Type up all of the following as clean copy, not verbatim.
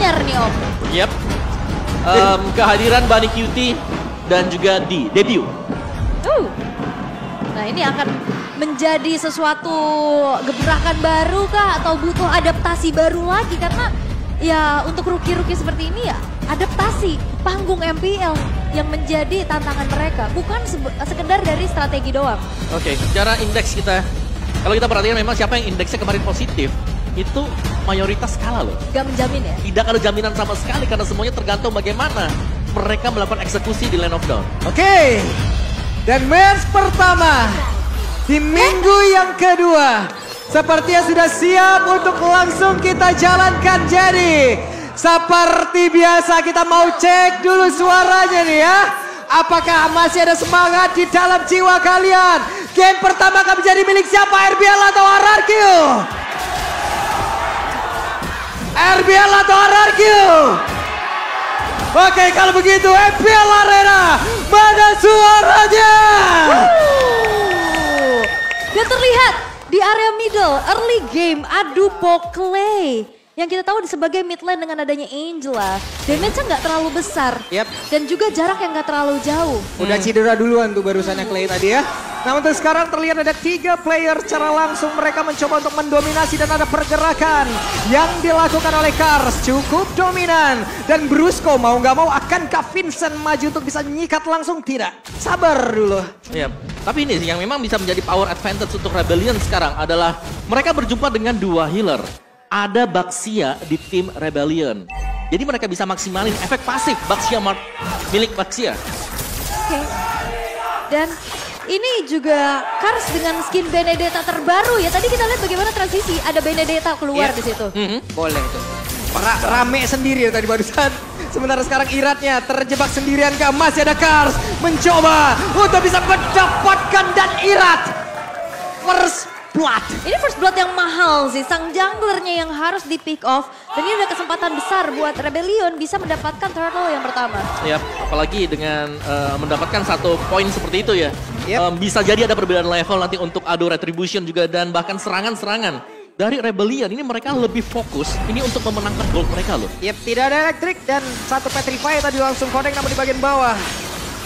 Nightmare nih Om. Yep. Kehadiran Bunny Cutie dan juga di debut. Nah ini akan menjadi sesuatu gebrakan baru kah atau butuh adaptasi baru lagi karena ya untuk rookie-rookie seperti ini ya adaptasi panggung MPL yang menjadi tantangan mereka bukan sekedar dari strategi doang. Oke, secara indeks kita, kalau kita perhatikan memang siapa yang indeksnya kemarin positif itu mayoritas kalah loh. Gak menjamin ya? Tidak ada jaminan sama sekali karena semuanya tergantung bagaimana mereka melakukan eksekusi di Lane of Dawn. Oke, dan match pertama di minggu yang kedua sepertinya sudah siap untuk langsung kita jalankan. Jadi seperti biasa kita mau cek dulu suaranya nih ya. Apakah masih ada semangat di dalam jiwa kalian? Game pertama akan menjadi milik siapa? RBL atau RRQ? RBL atau RRQ? Oke, kalau begitu MPL Arena, mana suaranya? Dan terlihat di area middle, early game, adu Pokle. Yang kita tahu sebagai mid lane dengan adanya Angela, damage-nya nggak terlalu besar. Yap. Dan juga jarak yang nggak terlalu jauh. Udah cedera duluan tuh barusannya Clay tadi ya. Nah untuk sekarang terlihat ada 3 player secara langsung mereka mencoba untuk mendominasi dan ada pergerakan yang dilakukan oleh Cars cukup dominan. Dan Brusco mau nggak mau akankah Vincent maju untuk bisa nyikat langsung? Tidak, sabar dulu. Yep. Tapi ini sih yang memang bisa menjadi power advantage untuk Rebellion sekarang adalah mereka berjumpa dengan 2 healer. Ada Baxia di tim Rebellion. Jadi mereka bisa maksimalin efek pasif Baxia milik Baxia. Oke. Dan ini juga Cars dengan skin Benedetta terbaru ya. Tadi kita lihat bagaimana transisi. Ada Benedetta keluar di situ. Boleh tuh. Rame sendiri ya tadi barusan. Sementara sekarang Iratnya terjebak sendirian kah? Masih ada Cars mencoba untuk bisa mendapatkan dan Irat first blood. Ini first blood yang mahal sih, sang junglernya yang harus di pick off. Dan ini ada kesempatan besar buat Rebellion bisa mendapatkan turtle yang pertama. Yap, apalagi dengan mendapatkan 1 poin seperti itu ya. Yap. Bisa jadi ada perbedaan level nanti untuk adu retribution juga dan bahkan serangan-serangan. Dari Rebellion ini mereka lebih fokus ini untuk memenangkan gold mereka loh. Yep, tidak ada elektrik dan 1 Petrify tadi langsung connect namun di bagian bawah.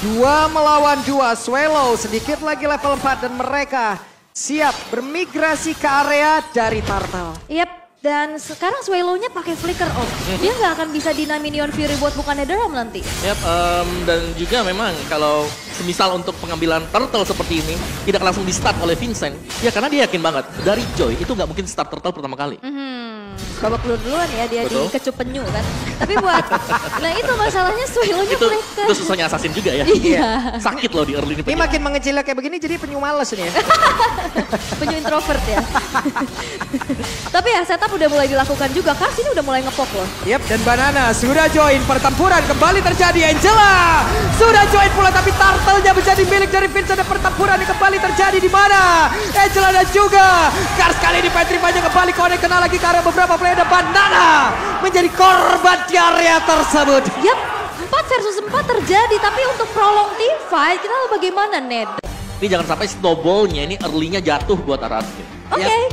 2 melawan 2, Swallow sedikit lagi level 4 dan mereka siap bermigrasi ke area dari Turtle. Yap. Dan sekarang Swallow-nya pakai flicker off. Dia nggak akan bisa deny Minion Fury buat bukan Netherrealm nanti. Yap, dan juga memang kalau semisal untuk pengambilan turtle seperti ini tidak langsung di start oleh Vincent, ya karena dia yakin banget dari Joy itu nggak mungkin start turtle pertama kali. Babak duluan ya dia Betul. di kecup penyu kan. Tapi buat, nah itu masalahnya Swallow-nya flicker. Itu susahnya assassin juga ya. Iya. Sakit loh di early Ini makin mengecilnya kayak begini jadi penyu males nih ya. Penyu introvert ya. Tapi ya setup udah mulai dilakukan juga. Cars ini udah mulai ngepok loh. Yep, dan Banana sudah join pertempuran kembali terjadi. Angela sudah join pula tapi turtle-nya menjadi milik dari Vincent dan pertempuran yang kembali terjadi di mana? Angela dan juga Cars kali ini Petrify-nya kembali connect kena lagi karena beberapa player dan Banana menjadi korban di area tersebut. Yap, 4 versus 4 terjadi. Tapi untuk prolong team fight kita tahu bagaimana Ned. Ini jangan sampai snowball-nya ini early-nya jatuh buat Araki. Oke.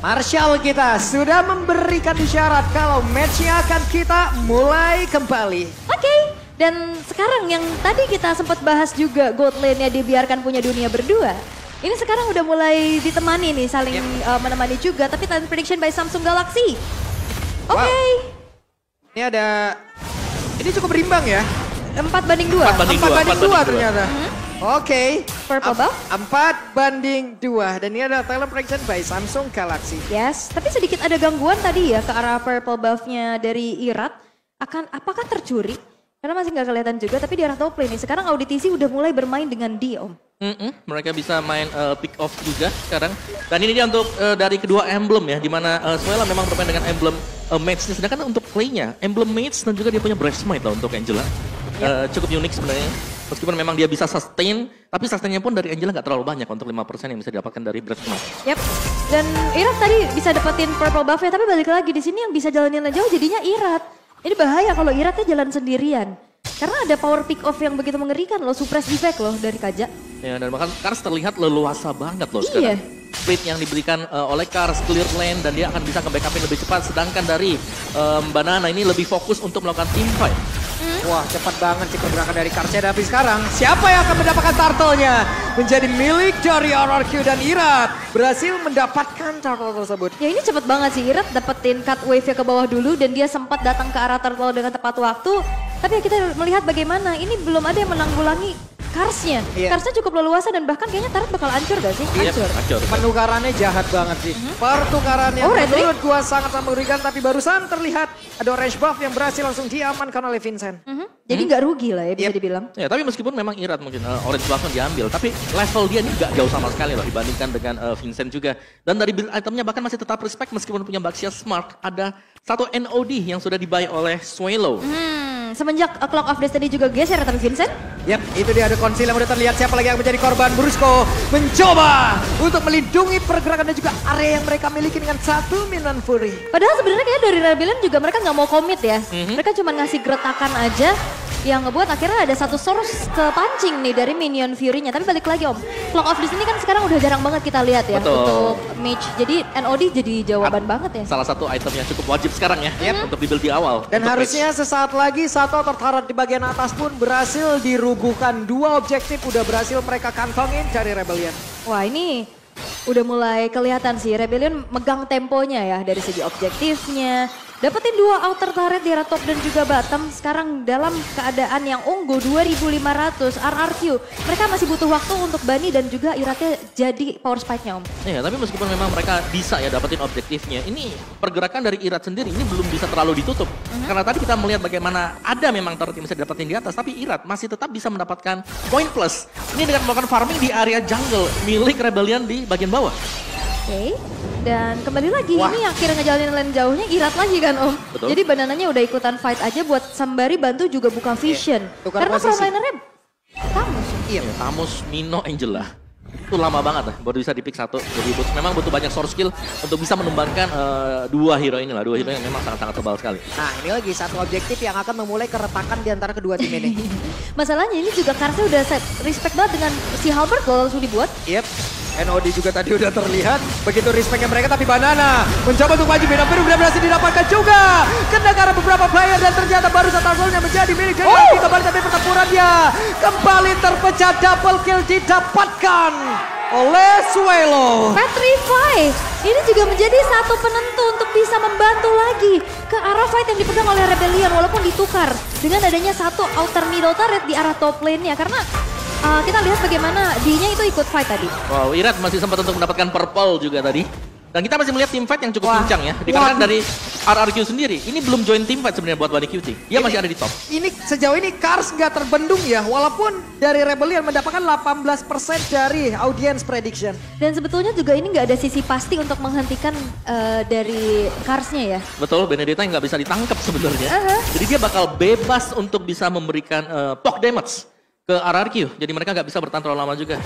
Marshall kita sudah memberikan isyarat kalau match-nya akan kita mulai kembali. Oke. Dan sekarang yang tadi kita sempat bahas juga gold lane-nya dibiarkan punya dunia berdua. Ini sekarang udah mulai ditemani nih, saling menemani juga. Tapi talent prediction by Samsung Galaxy. Oke. Wow. Ini ada, ini cukup berimbang ya. 4-2. 4-2 ternyata. Oke. Purple buff. 4-2. Dan ini ada talent prediction by Samsung Galaxy. Yes, tapi sedikit ada gangguan tadi ya ke arah purple buff-nya dari Irat. Apakah tercuri? Karena masih nggak kelihatan juga, tapi di arah top lane nih. Sekarang Auditisi udah mulai bermain dengan dia, Om. Mereka bisa main pick off juga sekarang. Dan ini dia untuk dari kedua emblem ya, dimana Swella memang bermain dengan emblem mage-nya. Sedangkan untuk play-nya, emblem mage dan juga dia punya breath smite lah untuk Angela. Cukup unik sebenarnya. Meskipun memang dia bisa sustain, tapi sustainnya pun dari Angela nggak terlalu banyak untuk 5% yang bisa didapatkan dari breath smite. Yap, dan Irat tadi bisa dapetin purple buff-nya, tapi balik lagi di sini yang bisa jalanin jauh jadinya Irat. Ini bahaya kalau Iratnya jalan sendirian. Karena ada power pick off yang begitu mengerikan loh, suppress effect loh dari Kaja. Ya, dan bahkan Cars terlihat leluasa banget loh Iya. sekarang. split yang diberikan oleh Cars, clear lane, dan dia akan bisa nge-backupin lebih cepat. Sedangkan dari Banana ini lebih fokus untuk melakukan team fight. Wah, cepat banget sih pergerakan dari Karsnya. Tapi sekarang, siapa yang akan mendapatkan turtle-nya? Menjadi milik dari RRQ dan Irat. Berhasil mendapatkan turtle tersebut. Ya ini cepet banget sih, Irat dapetin cut wave-nya ke bawah dulu dan dia sempat datang ke arah turtle dengan tepat waktu. Tapi ya kita melihat bagaimana, ini belum ada yang menanggulangi Karsnya. Iya. Karsnya cukup leluasa dan bahkan kayaknya turret bakal hancur gak sih? Iya, Hancur. hancur. Penukarannya jahat banget sih. Pertukaran yang Red Ring? menurut gua sangat mengerikan. Tapi barusan terlihat ada orange buff yang berhasil langsung diamankan oleh Vincent. Jadi nggak rugi lah ya bisa dibilang. Ya, tapi meskipun memang Irat mungkin orange buff diambil, tapi level dia ini nggak jauh sama sekali loh dibandingkan dengan Vincent juga. Dan dari build itemnya bahkan masih tetap respect meskipun punya Baxia Smart. Ada satu NOD yang sudah dibuy oleh Swallow. Semenjak Clock of Destiny juga geser tapi Vincent. Yap, itu dia ada konsil yang udah terlihat. Siapa lagi yang menjadi korban? Brusco mencoba untuk melindungi pergerakan dan juga area yang mereka miliki dengan satu Minan Fury. Padahal sebenarnya kayak dari Rebellion juga mereka nggak mau komit ya. Mereka cuma ngasih geretakan aja yang ngebuat akhirnya ada satu source kepancing nih dari minion Fury-nya. Tapi balik lagi Om, Clock of Destiny kan sekarang udah jarang banget kita lihat ya. Betul. Untuk mage. Jadi NOD jadi jawaban banget ya. Salah satu item yang cukup wajib sekarang ya untuk di build di awal. Dan untuk harusnya sesaat lagi satu tertarat di bagian atas pun berhasil dirubuhkan. Dua objektif udah berhasil mereka kantongin dari Rebellion. Wah ini udah mulai kelihatan sih Rebellion megang temponya ya dari segi objektifnya. Dapetin dua outer turret di arah top dan juga bottom. Sekarang dalam keadaan yang unggul 2.500 RRQ. Mereka masih butuh waktu untuk Bani dan juga Iratnya jadi power spike-nya Om. Iya, tapi meskipun memang mereka bisa ya dapetin objektifnya, ini pergerakan dari Irat sendiri ini belum bisa terlalu ditutup. Karena tadi kita melihat bagaimana ada memang turret yang bisa didapetin di atas, tapi Irat masih tetap bisa mendapatkan point plus. Ini dengan melakukan farming di area jungle milik Rebellion di bagian bawah. Oke, dan kembali lagi ini akhirnya ngejalanin lane jauhnya Irat lagi kan Om. Betul. Jadi banananya udah ikutan fight aja buat sembari bantu juga buka vision. tukar Karena posisi. frontlinernya Tamus. Iya, Tamus, Mino, Angela. Itu lama banget lah, baru bisa di-pick satu. Jadi memang butuh banyak source skill untuk bisa menumbangkan dua hero ini lah. Dua hero yang memang sangat-sangat tebal sekali. Nah ini lagi satu objektif yang akan memulai keretakan di antara kedua tim ini. Masalahnya ini juga Karsnya udah respect banget dengan si Halbert kalau langsung dibuat. Yep. NOD juga tadi udah terlihat. Begitu respectnya mereka tapi Banana mencoba untuk maju. Minan Fury udah berhasil didapatkan juga. Kena ke arah beberapa player dan ternyata baru satu turtle-nya menjadi milik Jadi kembali tapi pertempurannya kembali terpecah. Double kill didapatkan oleh Swallow. Petrify, ini juga menjadi satu penentu untuk bisa membantu lagi ke arah fight yang dipegang oleh Rebellion walaupun ditukar dengan adanya satu outer middle turret di arah top lane-nya karena kita lihat bagaimana D-nya itu ikut fight tadi. Wow, Irat masih sempat untuk mendapatkan purple juga tadi. Dan kita masih melihat team fight yang cukup kencang ya. Dikarenakan dari RRQ sendiri, ini belum join team fight sebenarnya buat Bunny QT. Dia masih ada di top. Ini sejauh ini Kars nggak terbendung ya. Walaupun dari Rebellion mendapatkan 18% dari audience prediction. Dan sebetulnya juga ini nggak ada sisi pasti untuk menghentikan dari Karsnya ya. Betul, Benedetta yang nggak bisa ditangkap sebenarnya. Jadi dia bakal bebas untuk bisa memberikan poke damage ke RRQ. Jadi mereka nggak bisa bertahan terlalu lama juga.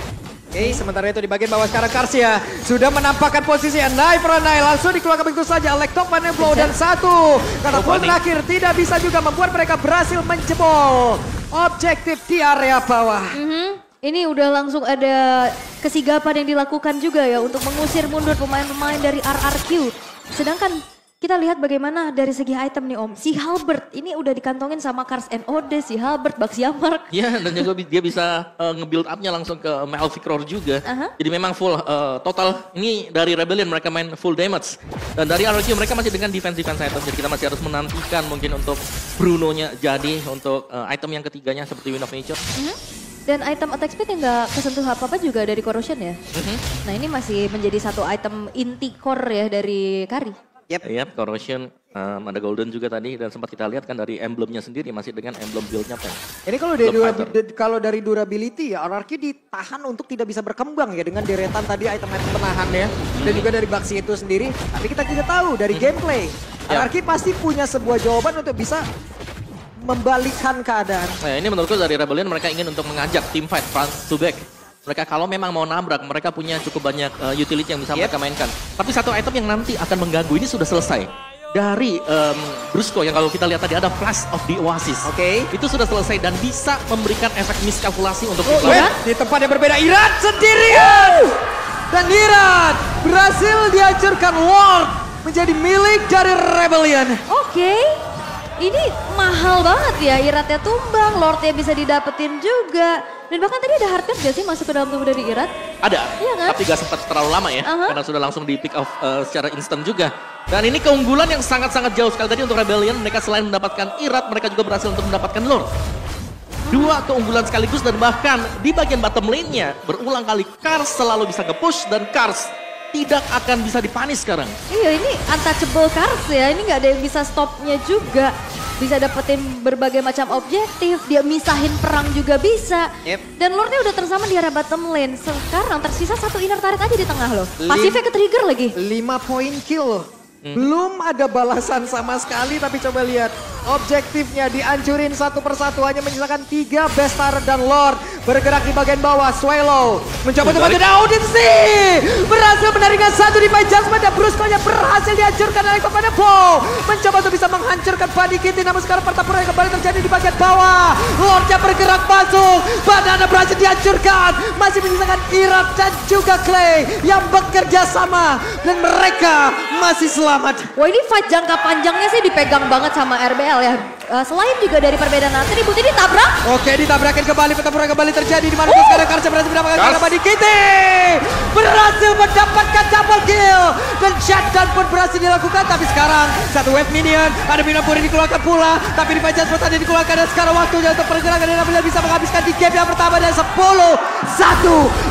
Oke, sementara itu di bagian bawah sekarang Karsia sudah menampakkan posisi Knife Ranai langsung dikeluarkan begitu saja Electok Mana Blow dan satu. Karena pun terakhir tidak bisa juga membuat mereka berhasil menjebol objektif di area bawah. Ini udah langsung ada kesigapan yang dilakukan juga ya untuk mengusir mundur pemain-pemain dari RRQ. Sedangkan kita lihat bagaimana dari segi item nih Om. Si Halbert ini udah dikantongin sama Kars NOD, si Halbert, Baxia Mark. Iya, dan juga dia bisa nge-build up-nya langsung ke Malphite juga. Jadi memang full total ini dari Rebellion mereka main full damage. Dan dari RRQ mereka masih dengan defense item. Jadi kita masih harus menantikan mungkin untuk Bruno-nya jadi untuk item yang ketiganya seperti Wind of Nature. Dan item attack speed yang nggak kesentuh apa-apa juga dari Corrosion ya. Nah ini masih menjadi satu item inti core ya dari Kari. Yep, Corrosion, ada Golden juga tadi dan sempat kita lihat kan dari emblemnya sendiri masih dengan emblem build-nya Pen. Ini kalau dari durability ya RRQ ditahan untuk tidak bisa berkembang ya dengan deretan tadi item-item penahannya dan juga dari Baxi itu sendiri. Tapi kita juga tahu dari gameplay RRQ pasti punya sebuah jawaban untuk bisa membalikkan keadaan. Nah ini menurutku dari Rebellion mereka ingin untuk mengajak team fight front to back. Mereka kalau memang mau nabrak, mereka punya cukup banyak utility yang bisa mereka mainkan. Tapi satu item yang nanti akan mengganggu ini sudah selesai. Dari Brusco yang kalau kita lihat tadi ada Flash of the Oasis. Itu sudah selesai dan bisa memberikan efek miskalkulasi untuk di tempat yang berbeda Irat sendirian. Dan Irat berhasil dihancurkan. Lord menjadi milik dari Rebellion. Oke. Ini mahal banget ya, Iratnya tumbang, Lordnya bisa didapetin juga. Dan bahkan tadi ada hard card gak sih masuk ke dalam tubuh dari Irat? Ada, Iya kan? tapi gak sempat terlalu lama ya, karena sudah langsung di pick off secara instan juga. Dan ini keunggulan yang sangat-sangat jauh sekali tadi untuk Rebellion. Mereka selain mendapatkan Irat, mereka juga berhasil untuk mendapatkan Lord. Dua keunggulan sekaligus dan bahkan di bagian bottom lane-nya berulang kali Kars selalu bisa nge-push dan Kars tidak akan bisa dipanis sekarang. Iya, ini untouchable Kars ya, ini nggak ada yang bisa stopnya juga. Bisa dapetin berbagai macam objektif, dia misahin perang juga bisa. Dan Lordnya udah tersama di area bottom lane. Sekarang tersisa satu inner turret aja di tengah loh. Pasifnya ke-trigger lagi. 5 poin kill loh. Belum ada balasan sama sekali, tapi coba lihat. Objektifnya dihancurin satu persatu, hanya menyisakan 3 best turret dan Lord. Bergerak di bagian bawah, Swallow mencoba untuk ada audiensi. Berhasil menaringkan satu di Judgment dan Brusco-nya berhasil dihancurkan oleh kepada Poe. Mencoba untuk bisa menghancurkan Buddy Kitty, namun sekarang pertempuran yang kembali terjadi di bagian bawah. Lordnya bergerak masuk, badannya berhasil dihancurkan. Masih menyisakan Irat dan juga Clay yang bekerja sama. Dan mereka masih selamat. Wah, ini fight jangka panjangnya sih dipegang banget sama RBL ya. Selain juga dari perbedaan atribut ini tabrak. Oke, ditabrakin kembali, pertempuran kembali terjadi di mana sekarang Kars berhasil mendapatkan karena Buddy Kitty. Berhasil mendapatkan double kill. Dan shutdown pun berhasil dilakukan, tapi sekarang satu wave minion, ada minion pun dikeluarkan pula, tapi di Pajas pun tadi dikeluarkan dan sekarang waktunya untuk pergerakan dan apabila bisa menghabiskan di game yang pertama dan 10-1.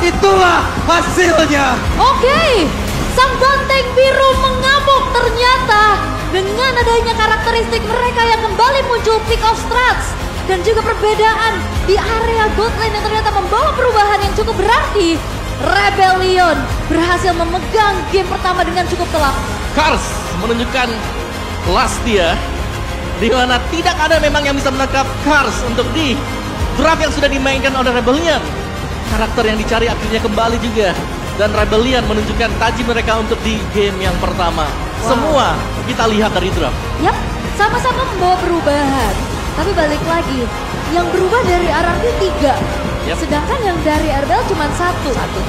Itulah hasilnya. Oke, sang banteng biru mengamuk ternyata dengan adanya karakteristik mereka yang kembali muncul pick of strats dan juga perbedaan di area gold lane yang ternyata membawa perubahan yang cukup berarti. Rebellion berhasil memegang game pertama dengan cukup telak. Kars menunjukkan kelas dia, di mana tidak ada memang yang bisa menangkap Kars untuk di draft yang sudah dimainkan oleh Rebellion. Karakter yang dicari akhirnya kembali juga. Dan Rebellion menunjukkan taji mereka untuk di game yang pertama. Semua kita lihat dari draft. Yap, sama-sama membawa perubahan. Tapi balik lagi, yang berubah dari RRQ 3. Sedangkan yang dari RBL cuma 1.